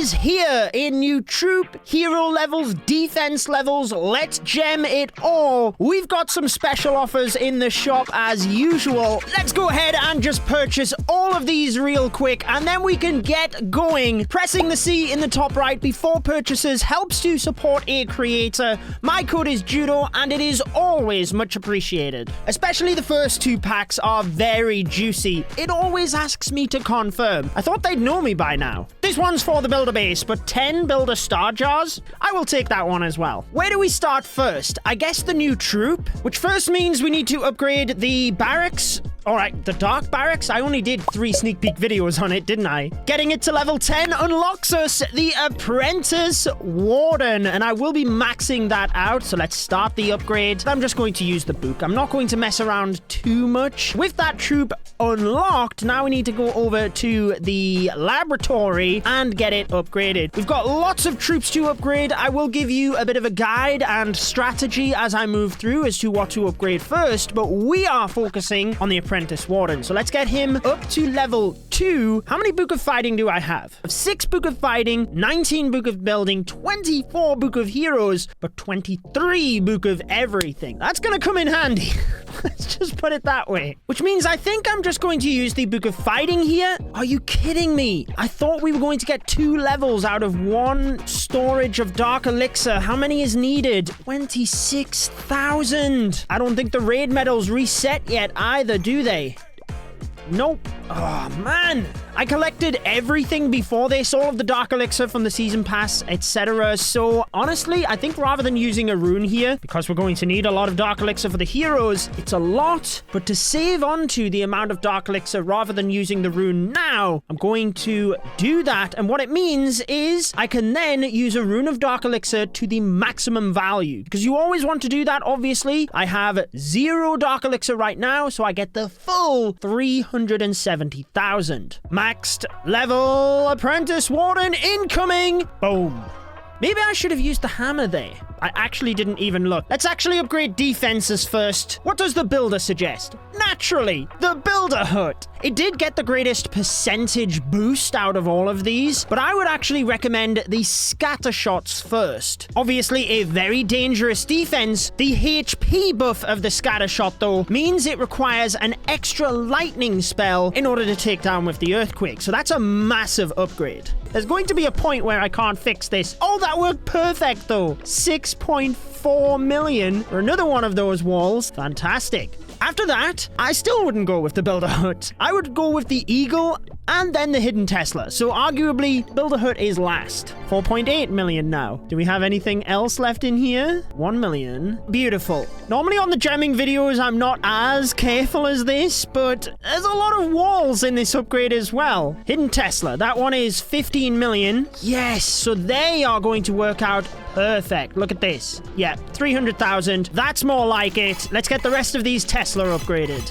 is here. A new troop, hero levels, defense levels. Let's gem it all. We've got some special offers in the shop as usual. Let's go ahead and just purchase all of these real quick, and then we can get going. Pressing the C in the top right before purchases helps to support a creator. My code is Judo, and it is always much appreciated. Especially the first two packs are very juicy. It always asks me to confirm. I thought they'd know me by now. This one's for the builder base, but 10 builder star jars? I will take that one as well. Where do we start first? I guess the new troop, which first means we need to upgrade the barracks. Alright, the dark barracks. I only did 3 sneak peek videos on it, didn't I? Getting it to level 10 unlocks us the Apprentice Warden, and I will be maxing that out, so let's start the upgrade. I'm just going to use the book. I'm not going to mess around too much. With that troop unlocked, now we need to go over to the laboratory and get it upgraded. We've got lots of troops to upgrade. I will give you a bit of a guide and strategy as I move through as to what to upgrade first, but we are focusing on the Apprentice Warden. So let's get him up to level 2. How many Book of Fighting do I have? I have 6 Book of Fighting, 19 Book of Building, 24 Book of Heroes, but 23 Book of Everything. That's gonna come in handy. Let's just put it that way. Which means I think I'm just going to use the Book of Fighting here. Are you kidding me? I thought we were going to get 2 levels out of 1 storage of Dark Elixir. How many is needed? 26,000. I don't think the raid medals reset yet either, do they? Nope. Oh, man. I collected everything before this, all of the Dark Elixir from the Season Pass, etc. So, honestly, I think rather than using a rune here, because we're going to need a lot of Dark Elixir for the heroes, it's a lot, but to save onto the amount of Dark Elixir rather than using the rune now, I'm going to do that. And what it means is I can then use a rune of Dark Elixir to the maximum value, because you always want to do that, obviously. I have 0 Dark Elixir right now, so I get the full 370,000. Maxed level Apprentice Warden incoming. Boom. Maybe I should have used the hammer there. I actually didn't even look. Let's actually upgrade defenses first. What does the builder suggest? Naturally, the builder hut. It did get the greatest percentage boost out of all of these, but I would actually recommend the scatter shots first. Obviously, a very dangerous defense. The HP buff of the scatter shot, though, means it requires an extra lightning spell in order to take down with the earthquake. So that's a massive upgrade. There's going to be a point where I can't fix this. Oh, that worked perfect, though. 6.4 million for another one of those walls. Fantastic. After that, I still wouldn't go with the Builder Hut. I would go with the Eagle and then the Hidden Tesla. So arguably, Builder Hut is last. 4.8 million now. Do we have anything else left in here? 1 million. Beautiful. Normally on the gemming videos, I'm not as careful as this, but there's a lot of walls in this upgrade as well. Hidden Tesla, that one is 15 million. Yes, so they are going to work out perfect. Look at this. Yeah, 300,000. That's more like it. Let's get the rest of these Tesla upgraded.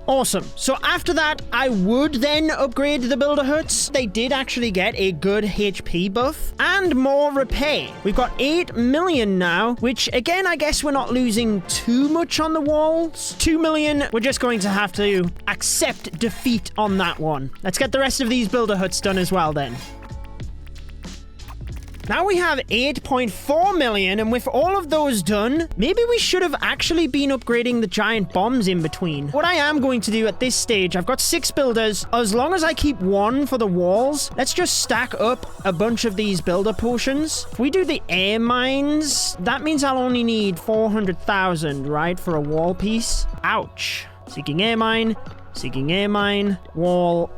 Awesome. So after that, I would then upgrade the Builder Huts. They did actually get a good HP buff and more repair. We've got 8 million now, which again, I guess we're not losing too much on the walls. 2 million, we're just going to have to accept defeat on that one. Let's get the rest of these Builder Huts done as well then. Now we have 8.4 million, and with all of those done, maybe we should have actually been upgrading the giant bombs in between. What I am going to do at this stage, I've got 6 builders. As long as I keep 1 for the walls, let's just stack up a bunch of these builder potions. If we do the air mines, that means I'll only need 400,000, right, for a wall piece. Ouch. Seeking air mine, wall,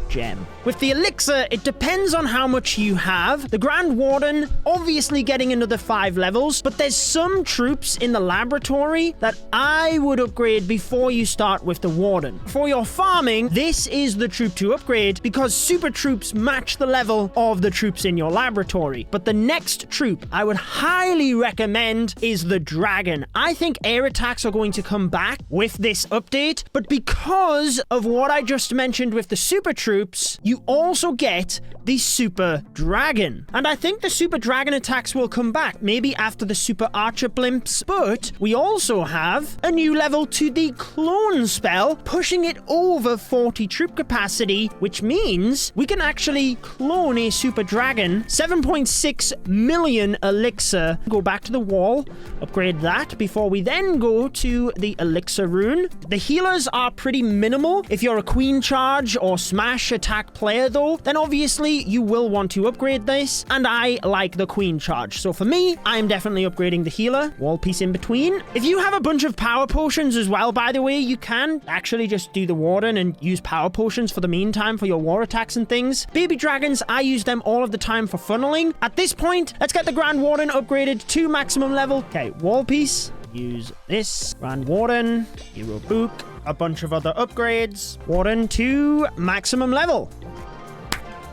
gem. With the elixir, it depends on how much you have. The Grand Warden, obviously getting another 5 levels, but there's some troops in the laboratory that I would upgrade before you start with the Warden. For your farming, this is the troop to upgrade because super troops match the level of the troops in your laboratory. But the next troop I would highly recommend is the Dragon. I think air attacks are going to come back with this update, but because of what I just mentioned with the super troops, troops, you also get the Super Dragon. And I think the Super Dragon attacks will come back, maybe after the Super Archer blimps, but we also have a new level to the clone spell, pushing it over 40 troop capacity, which means we can actually clone a Super Dragon. 7.6 million elixir. Go back to the wall, upgrade that before we then go to the elixir rune. The healers are pretty minimal. If you're a queen charge or smash attack player though, then obviously you will want to upgrade this, and I like the queen charge. So for me, I'm definitely upgrading the healer. Wall piece in between. If you have a bunch of power potions as well, by the way, you can actually just do the warden and use power potions for the meantime for your war attacks and things. Baby dragons, I use them all of the time for funneling. At this point, let's get the Grand Warden upgraded to maximum level. Okay, wall piece. Use this. Grand Warden. Hero book. A bunch of other upgrades. Warden to maximum level.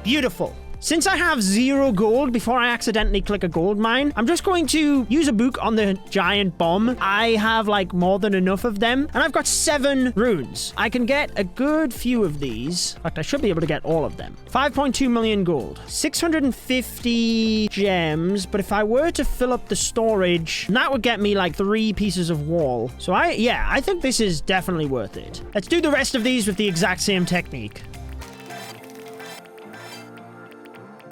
Beautiful. Since I have 0 gold before I accidentally click a gold mine, I'm just going to use a book on the giant bomb. I have like more than enough of them, and I've got 7 runes. I can get a good few of these. In fact, I should be able to get all of them. 5.2 million gold, 650 gems, but if I were to fill up the storage, that would get me like 3 pieces of wall. So I think this is definitely worth it. Let's do the rest of these with the exact same technique.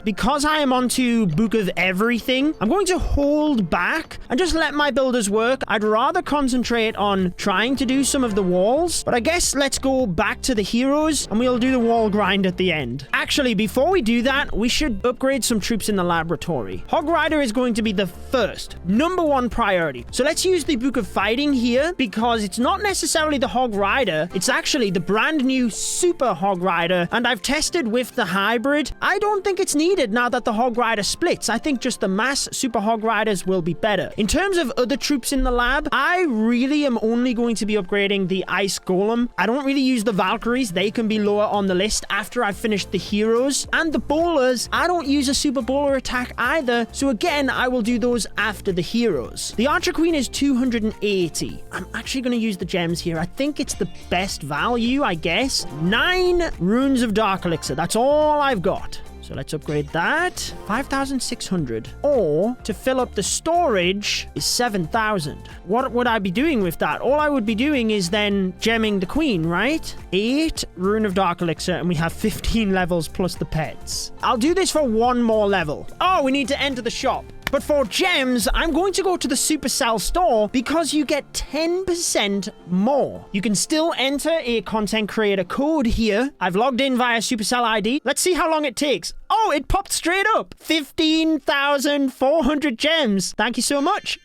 Because I am onto Book of Everything, I'm going to hold back and just let my builders work. I'd rather concentrate on trying to do some of the walls, but I guess let's go back to the heroes and we'll do the wall grind at the end. Actually, before we do that, we should upgrade some troops in the laboratory. Hog Rider is going to be the first, #1 priority. So let's use the Book of Fighting here because it's not necessarily the Hog Rider. It's actually the brand new Super Hog Rider, and I've tested with the hybrid. I don't think it's needed now that the Hog Rider splits. I think just the mass Super Hog Riders will be better. In terms of other troops in the lab, I really am only going to be upgrading the Ice Golem. I don't really use the Valkyries. They can be lower on the list after I've finished the heroes. And the bowlers, I don't use a super bowler attack either. So again, I will do those after the heroes. The Archer Queen is 280. I'm actually going to use the gems here. I think it's the best value, I guess. 9 runes of Dark Elixir. That's all I've got. So let's upgrade that. 5,600. Or to fill up the storage is 7,000. What would I be doing with that? All I would be doing is then gemming the queen, right? 8 rune of Dark Elixir, and we have 15 levels plus the pets. I'll do this for 1 more level. Oh, we need to enter the shop. But for gems, I'm going to go to the Supercell store because you get 10% more. You can still enter a content creator code here. I've logged in via Supercell ID. Let's see how long it takes. Oh, it popped straight up. 15,400 gems. Thank you so much.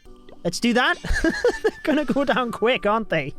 Let's do that. They're gonna go down quick, aren't they?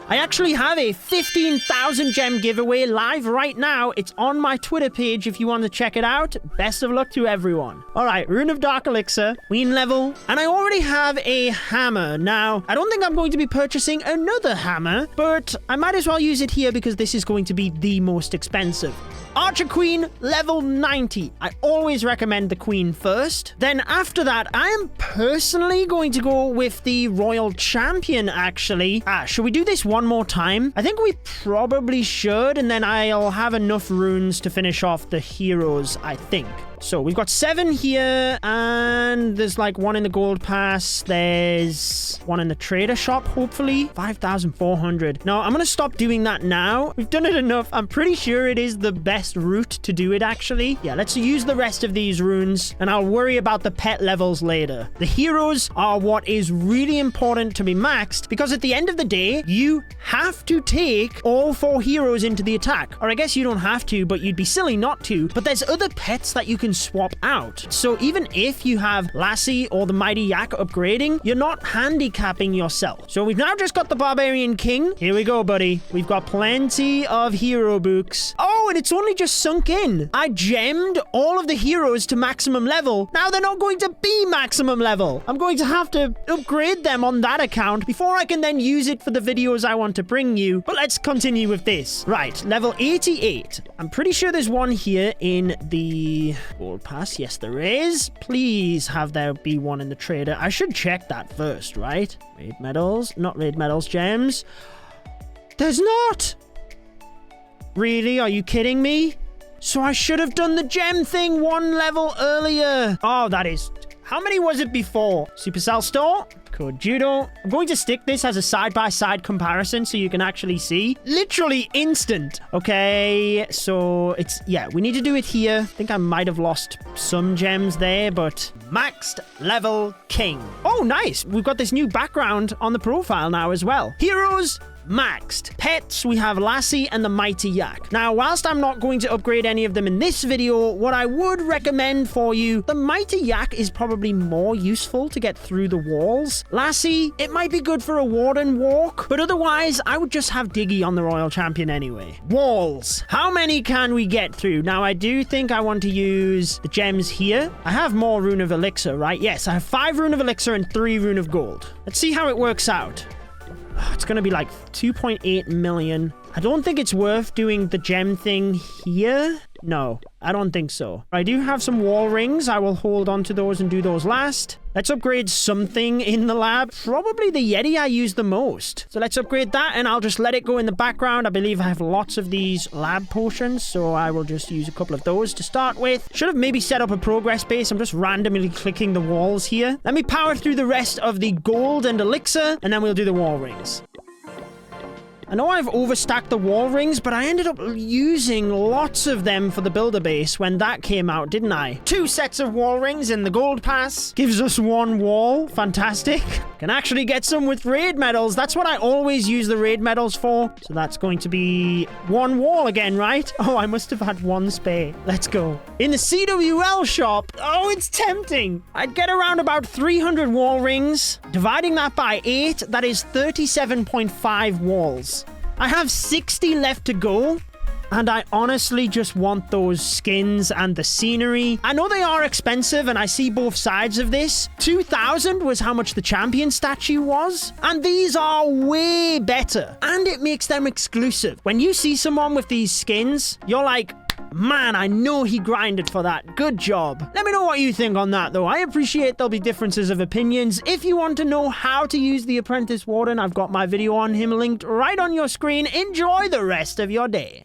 I actually have a 15,000 gem giveaway live right now. It's on my Twitter page if you want to check it out. Best of luck to everyone. All right, Rune of Dark Elixir, Queen level, and I already have a hammer. Now, I don't think I'm going to be purchasing another hammer, but I might as well use it here because this is going to be the most expensive. Archer Queen, level 90. I always recommend the Queen first. Then after that, I am personally going to go with the Royal Champion, actually. Should we do this one more time? I think we probably should, and then I'll have enough runes to finish off the heroes, I think. So we've got 7 here, and there's like 1 in the gold pass. There's 1 in the trader shop, hopefully. 5,400. No, I'm going to stop doing that now. We've done it enough. I'm pretty sure it is the best route to do it, actually. Yeah, let's use the rest of these runes, and I'll worry about the pet levels later. The heroes are what is really important to be maxed, because at the end of the day, you have to take all 4 heroes into the attack. Or I guess you don't have to, but you'd be silly not to. But there's other pets that you can swap out. So even if you have Lassie or the Mighty Yak upgrading, you're not handicapping yourself. So we've now just got the Barbarian King. Here we go, buddy. We've got plenty of hero books. Oh, and it's only just sunk in. I gemmed all of the heroes to maximum level. Now they're not going to be maximum level. I'm going to have to upgrade them on that account before I can then use it for the videos I want to bring you. But let's continue with this. Right, level 88. I'm pretty sure there's one here in the gold pass. Yes, there is. Please have there be one in the trader. I should check that first, right? Raid medals. Not raid medals, gems. There's not. Really? Are you kidding me? So I should have done the gem thing 1 level earlier. Oh, that is... How many was it before? Supercell store? Code Judo. I'm going to stick this as a side-by-side comparison so you can actually see. Literally instant. Okay, so it's... Yeah, we need to do it here. I think I might have lost some gems there, but... Maxed level king. Oh, nice. We've got this new background on the profile now as well. Heroes... maxed. Pets, we have Lassie and the Mighty Yak. Now, whilst I'm not going to upgrade any of them in this video, what I would recommend for you, the Mighty Yak is probably more useful to get through the walls. Lassie, it might be good for a Warden walk, but otherwise, I would just have Diggy on the Royal Champion anyway. Walls. How many can we get through? Now, I do think I want to use the gems here. I have more Rune of Elixir, right? Yes, I have 5 Rune of Elixir and 3 Rune of Gold. Let's see how it works out. It's going to be like 2.8 million. I don't think it's worth doing the gem thing here. No, I don't think so. I do have some wall rings. I will hold on to those and do those last. Let's upgrade something in the lab. Probably the Yeti I use the most. So let's upgrade that and I'll just let it go in the background. I believe I have lots of these lab potions, so I will just use a couple of those to start with. Should have maybe set up a progress base. I'm just randomly clicking the walls here. Let me power through the rest of the gold and elixir, and then we'll do the wall rings. I know I've overstacked the wall rings, but I ended up using lots of them for the builder base when that came out, didn't I? 2 sets of wall rings in the gold pass. Gives us 1 wall. Fantastic. Can actually get some with raid medals. That's what I always use the raid medals for. So that's going to be 1 wall again, right? Oh, I must have had 1 spare. Let's go. In the CWL shop. Oh, it's tempting. I'd get around about 300 wall rings. Dividing that by 8, that is 37.5 walls. I have 60 left to go, and I honestly just want those skins and the scenery. I know they are expensive, and I see both sides of this. 2,000 was how much the champion statue was, and these are way better, and it makes them exclusive. When you see someone with these skins, you're like, man, I know he grinded for that. Good job. Let me know what you think on that, though. I appreciate there'll be differences of opinions. If you want to know how to use the Apprentice Warden, I've got my video on him linked right on your screen. Enjoy the rest of your day.